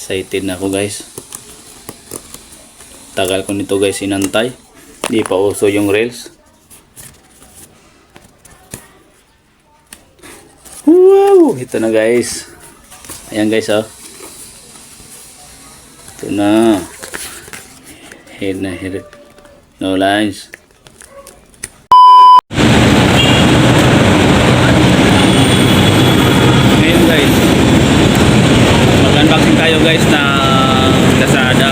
Excited na ako guys. Tagal ko nito guys inantay. Hindi pa uso yung Rails. Wow! Ito na guys. Ayan guys oh. Ito na. Head na head. No lines. Ngayon guys. Mag-unboxing tayo guys na Lazada.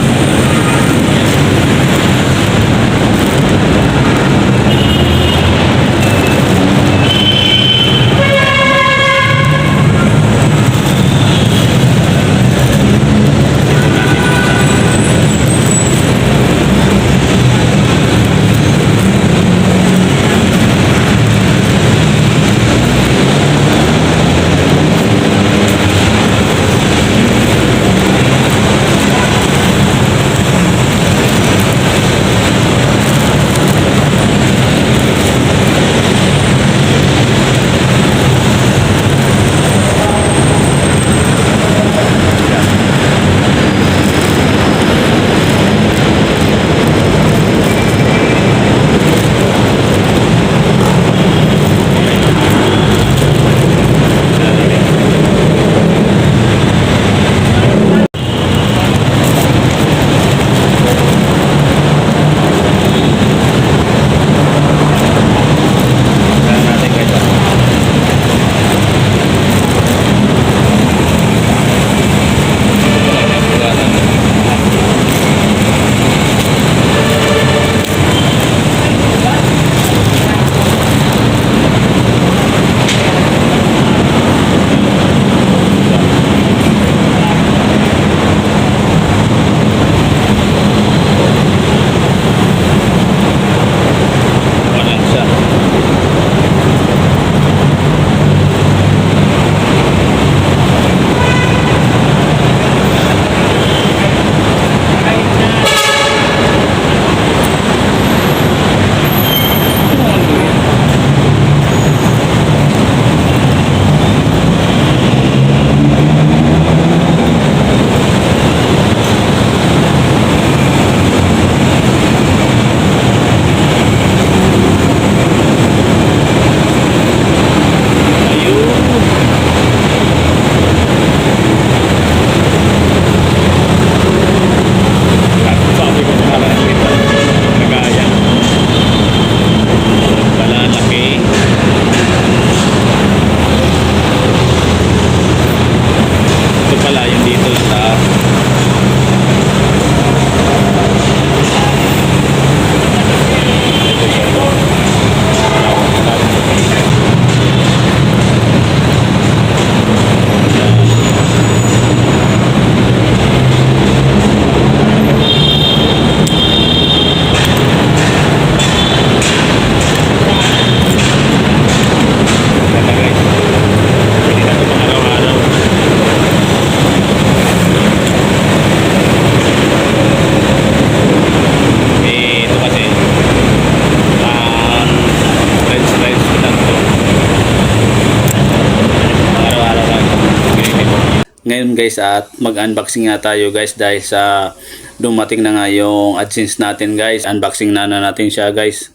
Ngayon guys at mag-unboxing nga tayo guys dahil sa dumating na nga yung AdSense natin guys. Unboxing na natin siya guys.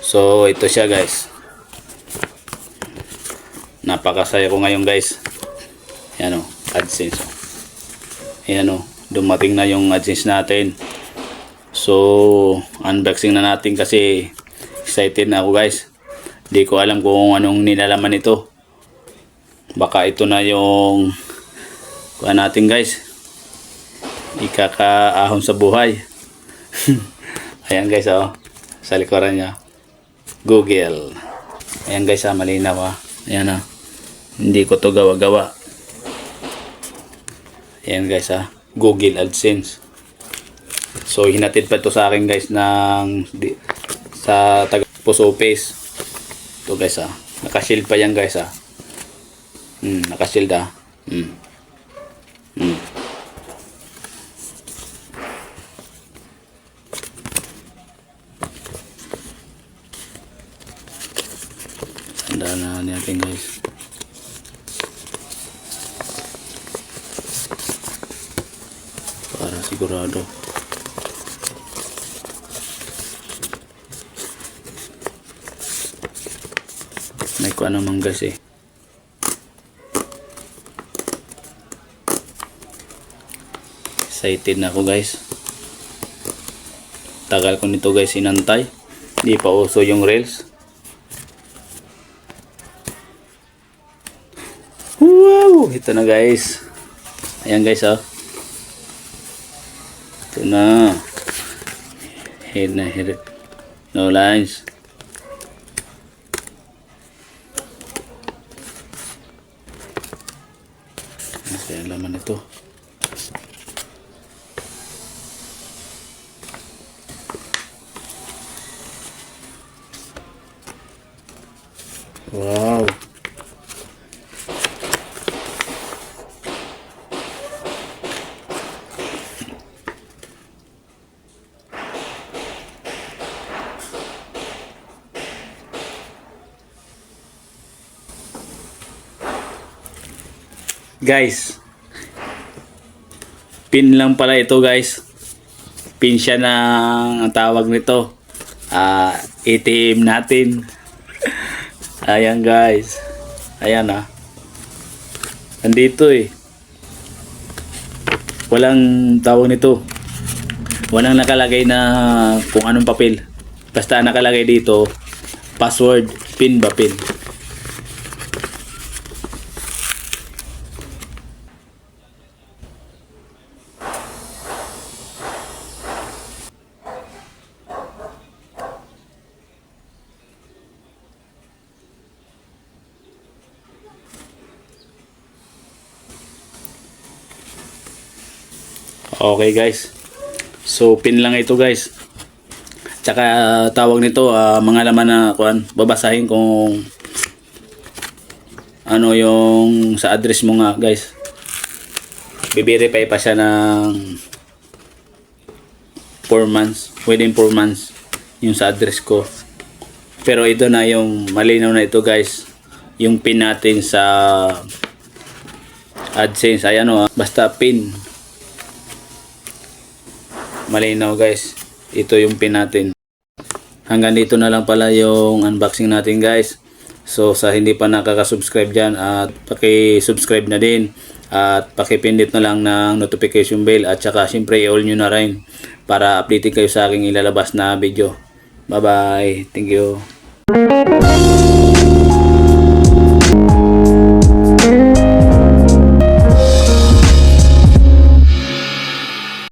So ito siya guys. Napakasaya ko ngayon guys. Ayan o, AdSense. Ayan o, dumating na yung AdSense natin. So unboxing na natin kasi excited na ako guys. Hindi ko alam kung anong nilalaman ito. Baka ito na yung kuha natin guys, ikakaahon sa buhay. Ayan guys oh, sa likuran niya Google. Ayan guys malinaw ayan hindi ko to gawa-gawa. Ayan guys Google AdSense. So hinatid pa ito sa akin guys sa taga Puso Face. Ito guys nakashield pa yan guys nakashield Tandaan na natin guys. sigurado. May kuha naman guys eh. Excited na ako guys. Tagal ko nito guys inantay. Hindi pa uso yung Rails. Wow! Ito na guys. Ayan guys oh. Ito na. Head na head. No lines. Masaya laman ito. Wow. Guys, pin lang pala ito guys. Pin siya ng ang tawag nito. ATM natin. Ayan guys. Ayan nandito eh. Walang tawag nito. Walang nakalagay na kung anong papel. Basta nakalagay dito password, pin ba pin. Okay guys. So pin lang ito guys. Tsaka tawag nito mga laman na kuan, babasahin kung ano yung sa address mo nga guys. Bi-verify pa siya ng 4 months, within 4 months yung sa address ko. Pero ito na yung malinaw na ito guys. Yung pin natin sa AdSense. Ayan basta pin. Malinaw guys. Ito yung pin natin. Hanggang dito na lang pala yung unboxing natin guys. So sa hindi pa nakaka-subscribe dyan, at paki-subscribe na din. At paki-pindit na lang ng notification bell. At saka syempre i-all nyo na rin para updated kayo sa aking ilalabas na video. Bye bye. Thank you.